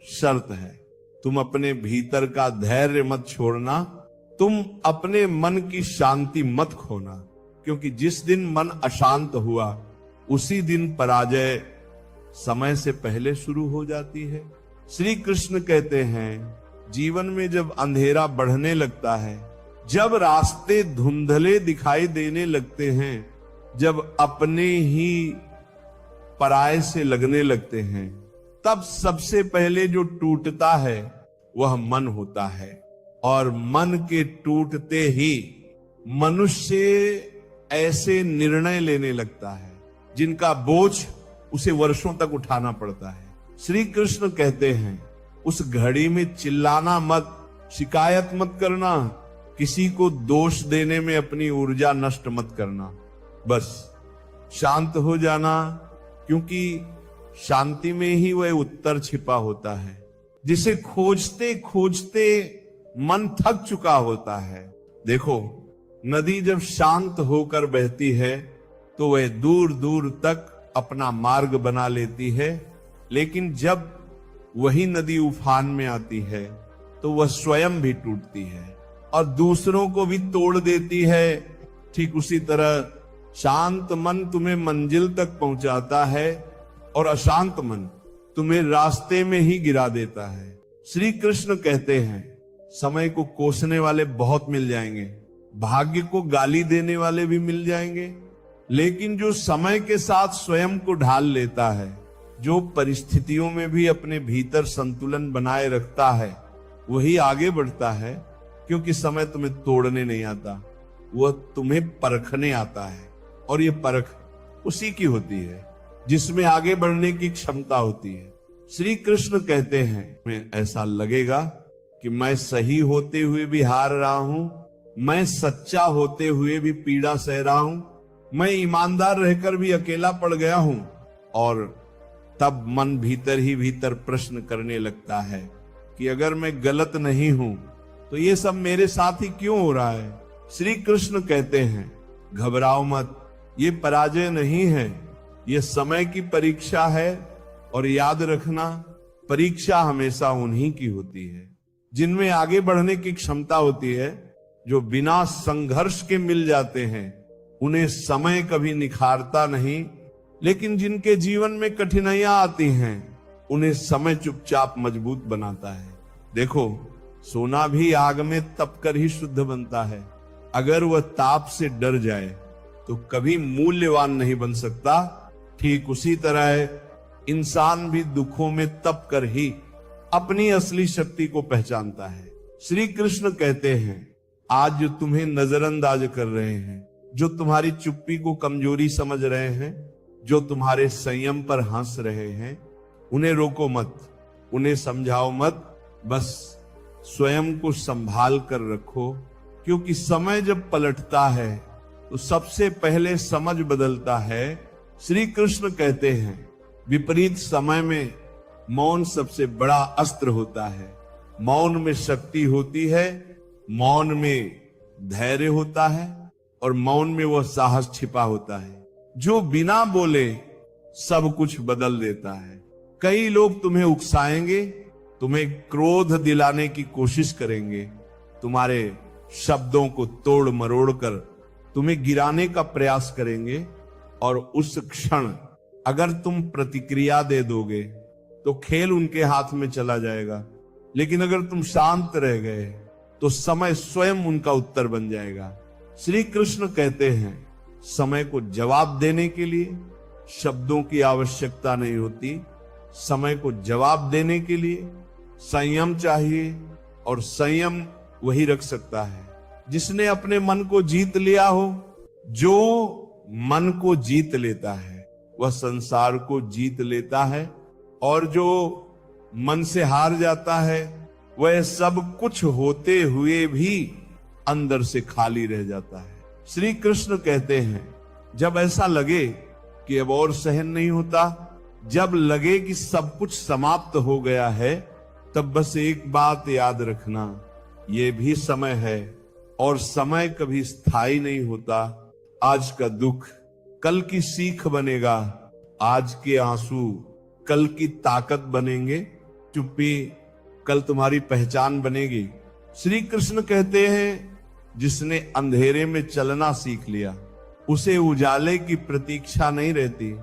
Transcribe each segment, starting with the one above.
शर्त है। तुम अपने भीतर का धैर्य मत छोड़ना, तुम अपने मन की शांति मत खोना, क्योंकि जिस दिन मन अशांत हुआ उसी दिन पराजय समय से पहले शुरू हो जाती है। श्री कृष्ण कहते हैं, जीवन में जब अंधेरा बढ़ने लगता है, जब रास्ते धुंधले दिखाई देने लगते हैं, जब अपने ही पराये से लगने लगते हैं, तब सबसे पहले जो टूटता है वह मन होता है। और मन के टूटते ही मनुष्य ऐसे निर्णय लेने लगता है जिनका बोझ उसे वर्षों तक उठाना पड़ता है। श्री कृष्ण कहते हैं, उस घड़ी में चिल्लाना मत, शिकायत मत करना, किसी को दोष देने में अपनी ऊर्जा नष्ट मत करना, बस शांत हो जाना, क्योंकि शांति में ही वह उत्तर छिपा होता है जिसे खोजते खोजते मन थक चुका होता है। देखो, नदी जब शांत होकर बहती है तो वह दूर दूर तक अपना मार्ग बना लेती है, लेकिन जब वही नदी उफान में आती है तो वह स्वयं भी टूटती है और दूसरों को भी तोड़ देती है। ठीक उसी तरह शांत मन तुम्हें मंजिल तक पहुंचाता है और अशांत मन तुम्हें रास्ते में ही गिरा देता है। श्री कृष्ण कहते हैं, समय को कोसने वाले बहुत मिल जाएंगे, भाग्य को गाली देने वाले भी मिल जाएंगे, लेकिन जो समय के साथ स्वयं को ढाल लेता है, जो परिस्थितियों में भी अपने भीतर संतुलन बनाए रखता है, वही आगे बढ़ता है। क्योंकि समय तुम्हें तोड़ने नहीं आता, वह तुम्हें परखने आता है, और ये परख उसी की होती है जिसमें आगे बढ़ने की क्षमता होती है। श्री कृष्ण कहते हैं, मैं ऐसा लगेगा कि मैं सही होते हुए भी हार रहा हूं, मैं सच्चा होते हुए भी पीड़ा सह रहा हूं, मैं ईमानदार रहकर भी अकेला पड़ गया हूं। और तब मन भीतर ही भीतर प्रश्न करने लगता है कि अगर मैं गलत नहीं हूं तो ये सब मेरे साथ ही क्यों हो रहा है। श्री कृष्ण कहते हैं, घबराओ मत, ये पराजय नहीं है, ये समय की परीक्षा है। और याद रखना, परीक्षा हमेशा उन्हीं की होती है जिनमें आगे बढ़ने की क्षमता होती है। जो बिना संघर्ष के मिल जाते हैं उन्हें समय कभी निखारता नहीं, लेकिन जिनके जीवन में कठिनाइयां आती हैं उन्हें समय चुपचाप मजबूत बनाता है। देखो, सोना भी आग में तपकर ही शुद्ध बनता है। अगर वह ताप से डर जाए तो कभी मूल्यवान नहीं बन सकता। ठीक उसी तरह इंसान भी दुखों में तप कर ही अपनी असली शक्ति को पहचानता है। श्री कृष्ण कहते हैं, आज जो तुम्हें नजरअंदाज कर रहे हैं, जो तुम्हारी चुप्पी को कमजोरी समझ रहे हैं, जो तुम्हारे संयम पर हंस रहे हैं, उन्हें रोको मत, उन्हें समझाओ मत, बस स्वयं को संभाल कर रखो। क्योंकि समय जब पलटता है तो सबसे पहले समझ बदलता है। श्री कृष्ण कहते हैं, विपरीत समय में मौन सबसे बड़ा अस्त्र होता है। मौन में शक्ति होती है, मौन में धैर्य होता है, और मौन में वह साहस छिपा होता है जो बिना बोले सब कुछ बदल देता है। कई लोग तुम्हें उकसाएंगे, तुम्हें क्रोध दिलाने की कोशिश करेंगे, तुम्हारे शब्दों को तोड़ मरोड़ कर तुम्हें गिराने का प्रयास करेंगे, और उस क्षण अगर तुम प्रतिक्रिया दे दोगे तो खेल उनके हाथ में चला जाएगा। लेकिन अगर तुम शांत रह गए तो समय स्वयं उनका उत्तर बन जाएगा। श्री कृष्ण कहते हैं, समय को जवाब देने के लिए शब्दों की आवश्यकता नहीं होती, समय को जवाब देने के लिए संयम चाहिए, और संयम वही रख सकता है जिसने अपने मन को जीत लिया हो। जो मन को जीत लेता है वह संसार को जीत लेता है, और जो मन से हार जाता है वह सब कुछ होते हुए भी अंदर से खाली रह जाता है। श्री कृष्ण कहते हैं, जब ऐसा लगे कि अब और सहन नहीं होता, जब लगे कि सब कुछ समाप्त हो गया है, तब बस एक बात याद रखना, ये भी समय है और समय कभी स्थायी नहीं होता। आज का दुख कल की सीख बनेगा, आज के आंसू कल की ताकत बनेंगे। चुप्पी कल तुम्हारी पहचान बनेगी। श्री कृष्ण कहते हैं जिसने अंधेरे में चलना सीख लिया उसे उजाले की प्रतीक्षा नहीं रहती।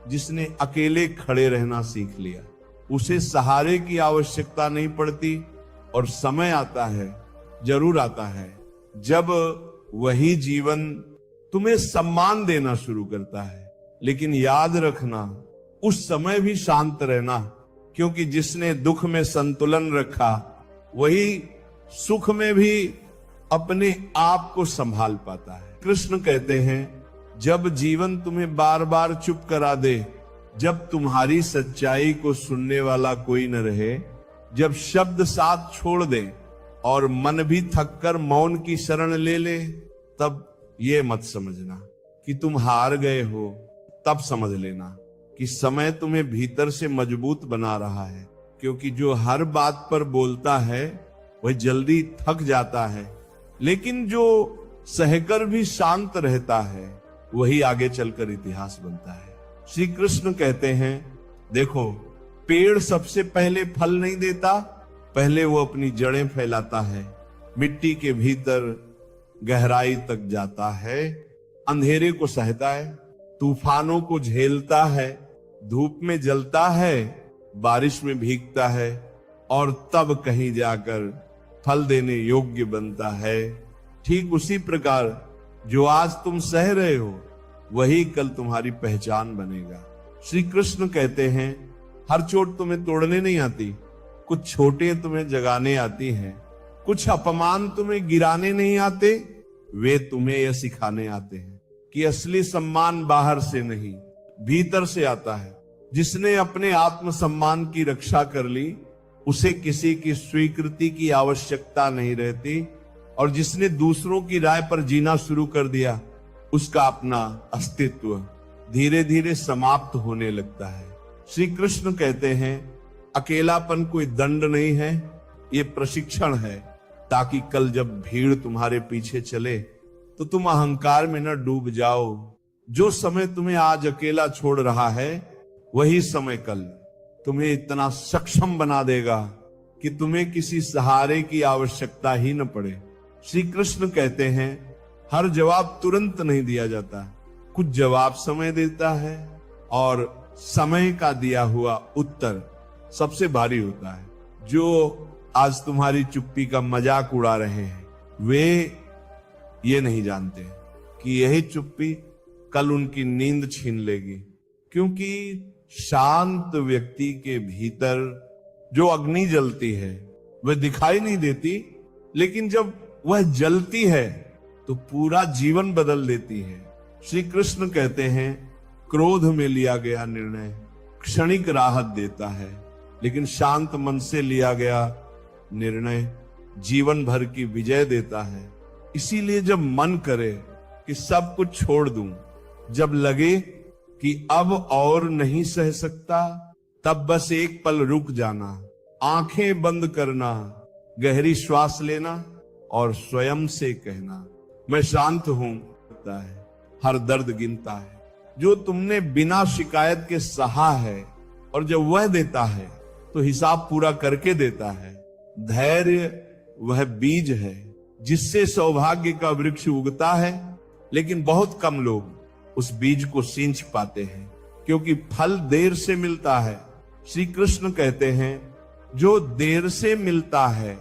जिसने अकेले खड़े रहना सीख लिया उसे सहारे की आवश्यकता नहीं पड़ती। और समय आता है, जरूर आता है, जब वही जीवन तुम्हें सम्मान देना शुरू करता है। लेकिन याद रखना, उस समय भी शांत रहना, क्योंकि जिसने दुख में संतुलन रखा वही सुख में भी अपने आप को संभाल पाता है। कृष्ण कहते हैं जब जीवन तुम्हें बार बार चुप करा दे, जब तुम्हारी सच्चाई को सुनने वाला कोई न रहे, जब शब्द साथ छोड़ दे और मन भी थककर मौन की शरण ले ले, तब ये मत समझना कि तुम हार गए हो। तब समझ लेना कि समय तुम्हें भीतर से मजबूत बना रहा है, क्योंकि जो हर बात पर बोलता है वह जल्दी थक जाता है, लेकिन जो सहकर भी शांत रहता है वही आगे चलकर इतिहास बनता है। श्री कृष्ण कहते हैं देखो, पेड़ सबसे पहले फल नहीं देता, पहले वो अपनी जड़ें फैलाता है, मिट्टी के भीतर गहराई तक जाता है, अंधेरे को सहता है, तूफानों को झेलता है, धूप में जलता है, बारिश में भीगता है, और तब कहीं जाकर फल देने योग्य बनता है। ठीक उसी प्रकार जो आज तुम सह रहे हो वही कल तुम्हारी पहचान बनेगा। श्री कृष्ण कहते हैं हर चोट तुम्हें तोड़ने नहीं आती, कुछ छोटे तुम्हें जगाने आती हैं, कुछ अपमान तुम्हें गिराने नहीं आते, वे तुम्हें यह सिखाने आते हैं कि असली सम्मान बाहर से नहीं भीतर से आता है। जिसने अपने आत्म सम्मान की रक्षा कर ली उसे किसी की स्वीकृति की आवश्यकता नहीं रहती, और जिसने दूसरों की राय पर जीना शुरू कर दिया उसका अपना अस्तित्व धीरे धीरे समाप्त होने लगता है। श्री कृष्ण कहते हैं अकेलापन कोई दंड नहीं है, ये प्रशिक्षण है, ताकि कल जब भीड़ तुम्हारे पीछे चले तो तुम अहंकार में न डूब जाओ। जो समय तुम्हें आज अकेला छोड़ रहा है वही समय कल तुम्हें इतना सक्षम बना देगा कि तुम्हें किसी सहारे की आवश्यकता ही न पड़े। श्री कृष्ण कहते हैं हर जवाब तुरंत नहीं दिया जाता, कुछ जवाब समय देता है, और समय का दिया हुआ उत्तर सबसे भारी होता है। जो आज तुम्हारी चुप्पी का मजाक उड़ा रहे हैं वे ये नहीं जानते कि यही चुप्पी कल उनकी नींद छीन लेगी, क्योंकि शांत व्यक्ति के भीतर जो अग्नि जलती है वह दिखाई नहीं देती, लेकिन जब वह जलती है तो पूरा जीवन बदल देती है। श्री कृष्ण कहते हैं क्रोध में लिया गया निर्णय क्षणिक राहत देता है, लेकिन शांत मन से लिया गया निर्णय जीवन भर की विजय देता है। इसीलिए जब मन करे कि सब कुछ छोड़ दूं, जब लगे कि अब और नहीं सह सकता, तब बस एक पल रुक जाना, आंखें बंद करना, गहरी श्वास लेना और स्वयं से कहना मैं शांत हूं। हर दर्द गिनता है जो तुमने बिना शिकायत के सहा है, और जब वह देता है तो हिसाब पूरा करके देता है। धैर्य वह बीज है जिससे सौभाग्य का वृक्ष उगता है, लेकिन बहुत कम लोग उस बीज को सींच पाते हैं, क्योंकि फल देर से मिलता है। श्री कृष्ण कहते हैं जो देर से मिलता है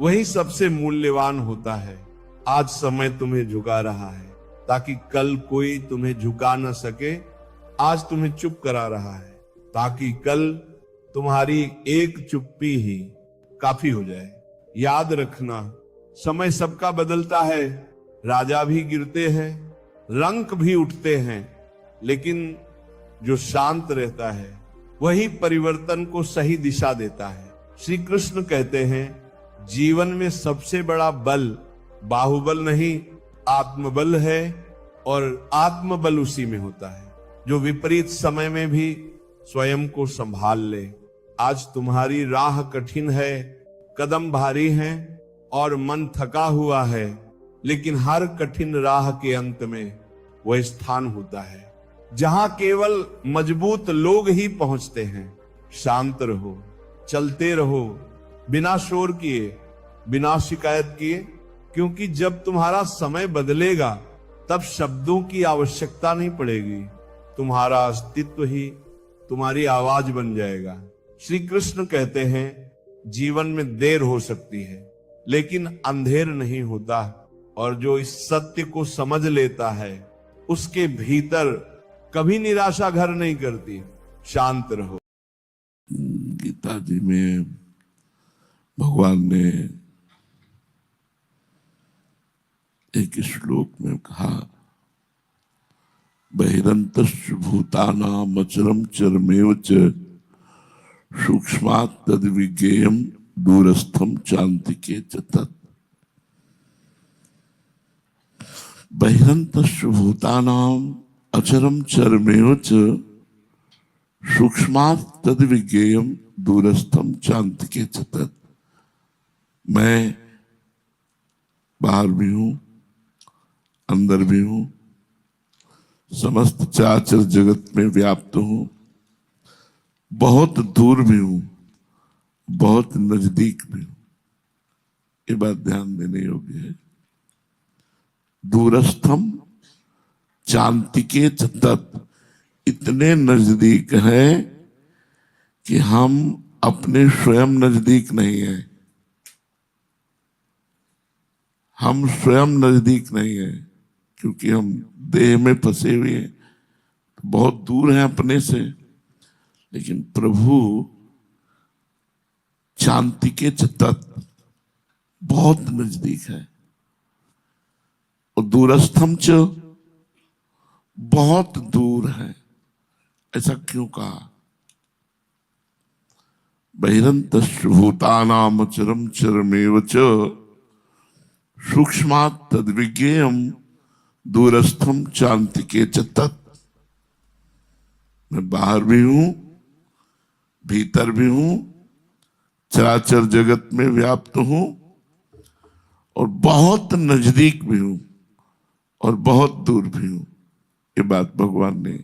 वही सबसे मूल्यवान होता है। आज समय तुम्हें झुका रहा है ताकि कल कोई तुम्हें झुका न सके। आज तुम्हें चुप करा रहा है ताकि कल तुम्हारी एक चुप्पी ही काफी हो जाए। याद रखना, समय सबका बदलता है, राजा भी गिरते हैं, रंक भी उठते हैं, लेकिन जो शांत रहता है वही परिवर्तन को सही दिशा देता है। श्री कृष्ण कहते हैं जीवन में सबसे बड़ा बल बाहुबल नहीं आत्मबल है, और आत्मबल उसी में होता है जो विपरीत समय में भी स्वयं को संभाल ले। आज तुम्हारी राह कठिन है, कदम भारी हैं और मन थका हुआ है, लेकिन हर कठिन राह के अंत में वह स्थान होता है जहां केवल मजबूत लोग ही पहुंचते हैं। शांत रहो, चलते रहो बिना शोर किए, बिना शिकायत किए, क्योंकि जब तुम्हारा समय बदलेगा तब शब्दों की आवश्यकता नहीं पड़ेगी, तुम्हारा अस्तित्व ही तुम्हारी आवाज बन जाएगा। श्री कृष्ण कहते हैं जीवन में देर हो सकती है लेकिन अंधेर नहीं होता, और जो इस सत्य को समझ लेता है उसके भीतर कभी निराशा घर नहीं करती। शांत रहो। गीता जी में भगवान ने एक श्लोक में कहा, बहिरंतश्च भूतानाम अचरम चरमेव च सूक्ष्मात् तद विज्ञेयम दूरस्थम चान्तिके च तत्। बहिरंतश्च भूतानाम अचरम चरमेव च सूक्ष्मात् तद विज्ञेयम दूरस्थम चान्तिके च तत्। मैं बाहर भी हूं, अंदर भी हूं, समस्त चराचर जगत में व्याप्त हूं, बहुत दूर भी हूं, बहुत नजदीक भी हूं। ये बात ध्यान देने योग्य है। दूरस्थम चान्तिके च तत्, इतने नजदीक है कि हम अपने स्वयं नजदीक नहीं है। हम स्वयं नजदीक नहीं है क्योंकि हम देह में फंसे हुए हैं, बहुत दूर हैं अपने से। लेकिन प्रभु चान्तिके च तत्, बहुत नजदीक है। और दूरस्थम च, बहुत दूर है। ऐसा क्यों कहा? बहिरंतश्च भूतानाम अचरम चरमेव च सूक्ष्मात् तद विज्ञेयम दूरस्थम चान्तिके च तत्। मैं बाहर भी हूं, भीतर भी हूं, चराचर जगत में व्याप्त हूं, और बहुत नजदीक भी हूं और बहुत दूर भी हूं। ये बात भगवान ने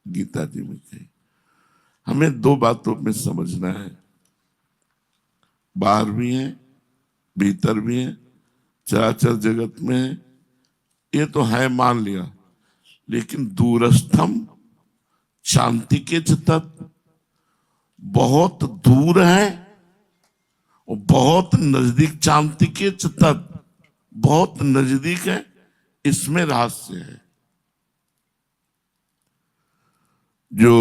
गीता जी में कही। हमें दो बातों में समझना है, बाहर भी है, भीतर भी है, चराचर जगत में है, ये तो है मान लिया। लेकिन दूरस्थम चान्तिके च तत्, बहुत दूर है और बहुत नजदीक। चान्तिके च तत्, बहुत नजदीक है, इसमें रहस्य है। जो